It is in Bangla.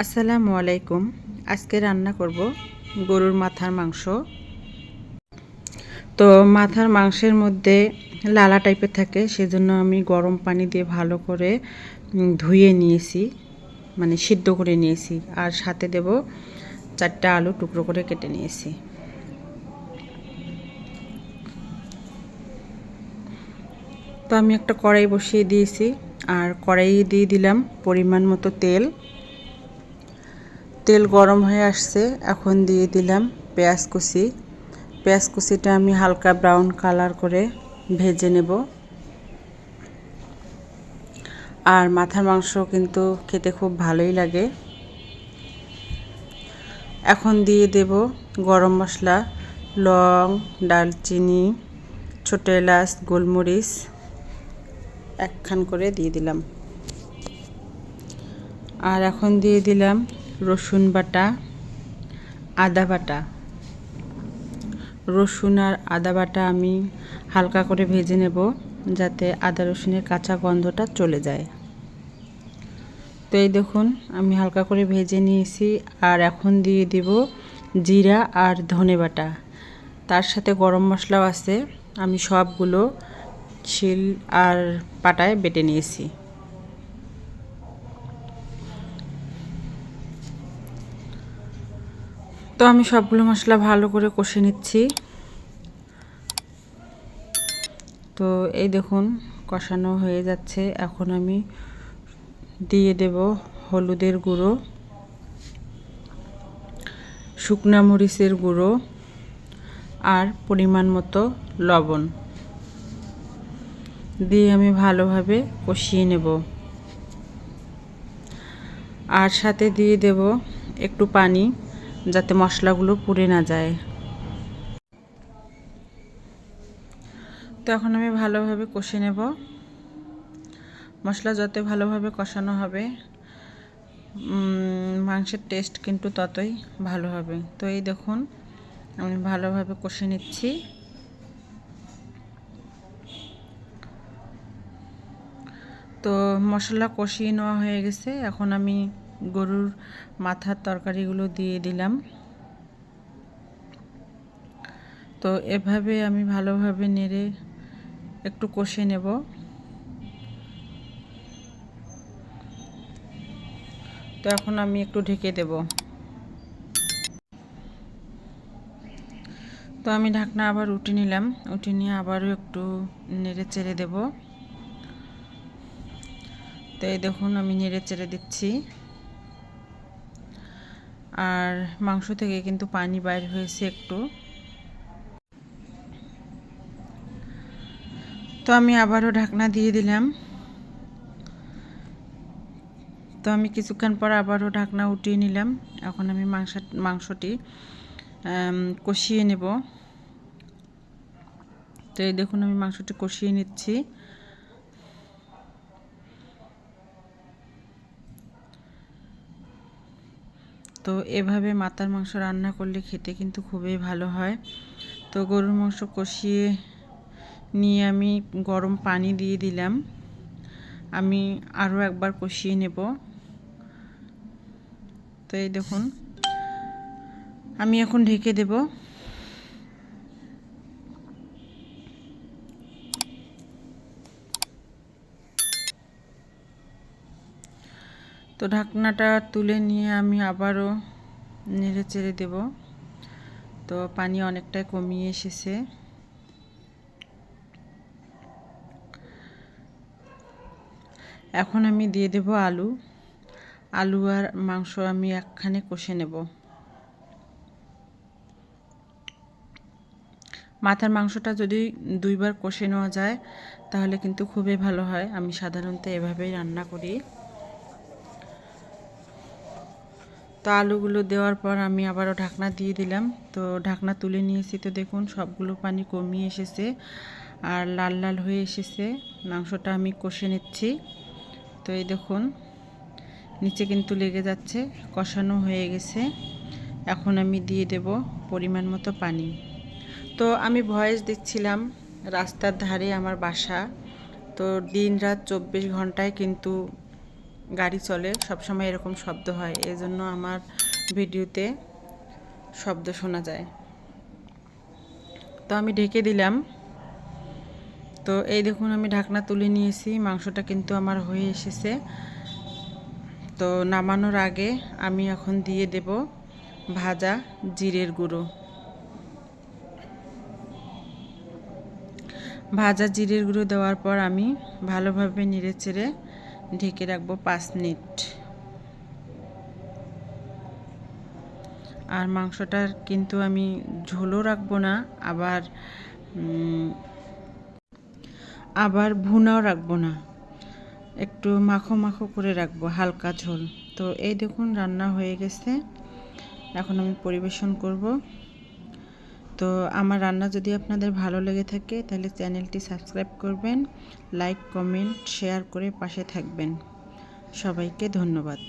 আসসালামু আলাইকুম। আজকে রান্না করব গরুর মাথার মাংস। তো মাথার মাংসের মধ্যে লালা টাইপের থাকে, সেজন্য আমি গরম পানি দিয়ে ভালো করে ধুয়ে নিয়েছি, মানে সিদ্ধ করে নিয়েছি। আর সাথে দেব 4টা আলু টুকরো করে কেটে নিয়েছি। তো আমি একটা কড়াই বসিয়ে দিয়েছি, আর কড়াইয়ে দিয়ে দিলাম পরিমাণ মতো তেল। তেল গরম হয়ে আসছে, এখন দিয়ে দিলাম পেঁয়াজ কুচি। পেঁয়াজ কুচিটা আমি হালকা ব্রাউন কালার করে ভেজে নেব। আর মাথার মাংস কিন্তু খেতে খুব ভালোই লাগে। এখন দিয়ে দেব গরম মশলা, লং, দারচিনি, ছোট এলাচ, গোলমরিচ একখান করে দিয়ে দিলাম। আর এখন দিয়ে দিলাম রসুন বাটা, আদা বাটা। রসুন আর আদা বাটা আমি হালকা করে ভেজে নেব, যাতে আদা রসুনের কাঁচা গন্ধটা চলে যায়। তো এই দেখুন আমি হালকা করে ভেজে নিয়েছি। আর এখন দিয়ে দেব জিরা আর ধনে বাটা, তার সাথে গরম মশলাও আছে। আমি সবগুলো শিল আর পাটায় বেটে নিয়েছি। তো আমি সবগুলো মশলা ভালো করে কষে নিচ্ছি। তো এই দেখুন কষানো হয়ে যাচ্ছে। এখন আমি দিয়ে দেব হলুদের গুঁড়ো, শুকনা মরিচের গুঁড়ো আর পরিমাণ মতো লবণ দিয়ে আমি ভালোভাবে কষিয়ে নেব। আর সাথে দিয়ে দেব একটু পানি, যাতে মশলাগুলো পুড়ে না যায়। তো এখন আমি ভালোভাবে কষে নেব। মশলা যত ভালোভাবে কষানো হবে মাংসের টেস্ট কিন্তু ততই ভালো হবে। তো এই দেখুন আমি ভালোভাবে কষে নিচ্ছি। তো মশলা কষিয়ে নেওয়া হয়ে গেছে। এখন আমি গরুর মাথার তরকারিগুলো দিয়ে দিলাম। তো এভাবে আমি ভালোভাবে নেড়ে একটু কষে নেব। তো এখন আমি একটু ঢেকে দেব। তো আমি ঢাকনা আবার উঠিয়ে নিলাম, উঠিয়ে নিয়ে আবারও একটু নেড়ে চেড়ে দেব। তো এই দেখুন আমি নেড়ে চেড়ে দিচ্ছি। আর মাংস থেকে কিন্তু পানি বাইর হয়েছে একটু। তো আমি আবারও ঢাকনা দিয়ে দিলাম। তো আমি কিছুক্ষণ পর আবারও ঢাকনা উঠিয়ে নিলাম। এখন আমি মাংসটি কষিয়ে নেব। তো এই দেখুন আমি মাংসটি কষিয়ে নিচ্ছি। তো এভাবে মাথার মাংস রান্না করলে খেতে কিন্তু খুবই ভালো হয়। তো গরুর মাংস কষিয়ে নিয়ে আমি গরম পানি দিয়ে দিলাম। আমি আরও একবার কষিয়ে নেব। তো এই দেখুন আমি এখন ঢেকে দেব। তো ঢাকনাটা তুলে নিয়ে আমি আবারও নেড়ে চেড়ে দেব। তো পানি অনেকটাই কমিয়ে এসেছে। এখন আমি দিয়ে দেব আলু। আলু আর মাংস আমি একখানে কষে নেব। মাথার মাংসটা যদি 2বার কষে নেওয়া যায় তাহলে কিন্তু খুবই ভালো হয়। আমি সাধারণত এভাবেই রান্না করি। তো আলুগুলো দেওয়ার পর আমি আবারও ঢাকনা দিয়ে দিলাম। তো ঢাকনা তুলে নিয়েছি। তো দেখুন সবগুলো পানি কমিয়ে এসেছে আর লাল লাল হয়ে এসেছে। মাংসটা আমি কষে নিচ্ছি। তো এই দেখুন নিচে কিন্তু লেগে যাচ্ছে, কষানো হয়ে গেছে। এখন আমি দিয়ে দেব পরিমাণ মতো পানি। তো আমি ভয়েস দিচ্ছিলাম, রাস্তার ধারে আমার বাসা। তো দিন রাত 24 ঘন্টায় কিন্তু গাড়ি চলে সবসময় এরকম শব্দ হয়, এজন্য আমার ভিডিওতে শব্দ শোনা যায়। তো আমি ঢেকে দিলাম। তো এই দেখুন আমি ঢাকনা তুলে নিয়েছি, মাংসটা কিন্তু আমার হয়ে এসেছে। তো নামানোর আগে আমি এখন দিয়ে দেব ভাজা জিরের গুঁড়ো। ভাজা জিরের গুঁড়ো দেওয়ার পর আমি ভালোভাবে নেড়েচেড়ে ঢেকে রাখবো 5 মিনিট। আর মাংসটার কিন্তু আমি ঝোলও রাখবো না, আবার ভুনাও রাখবো না, একটু মাখো মাখো করে রাখবো, হালকা ঝোল। তো এই দেখুন রান্না হয়ে গেছে, এখন আমি পরিবেশন করব। তো আমার রান্না যদি আপনাদের ভালো লেগে থাকে তাহলে চ্যানেলটি সাবস্ক্রাইব করবেন, লাইক কমেন্ট শেয়ার করে পাশে থাকবেন। সবাইকে ধন্যবাদ।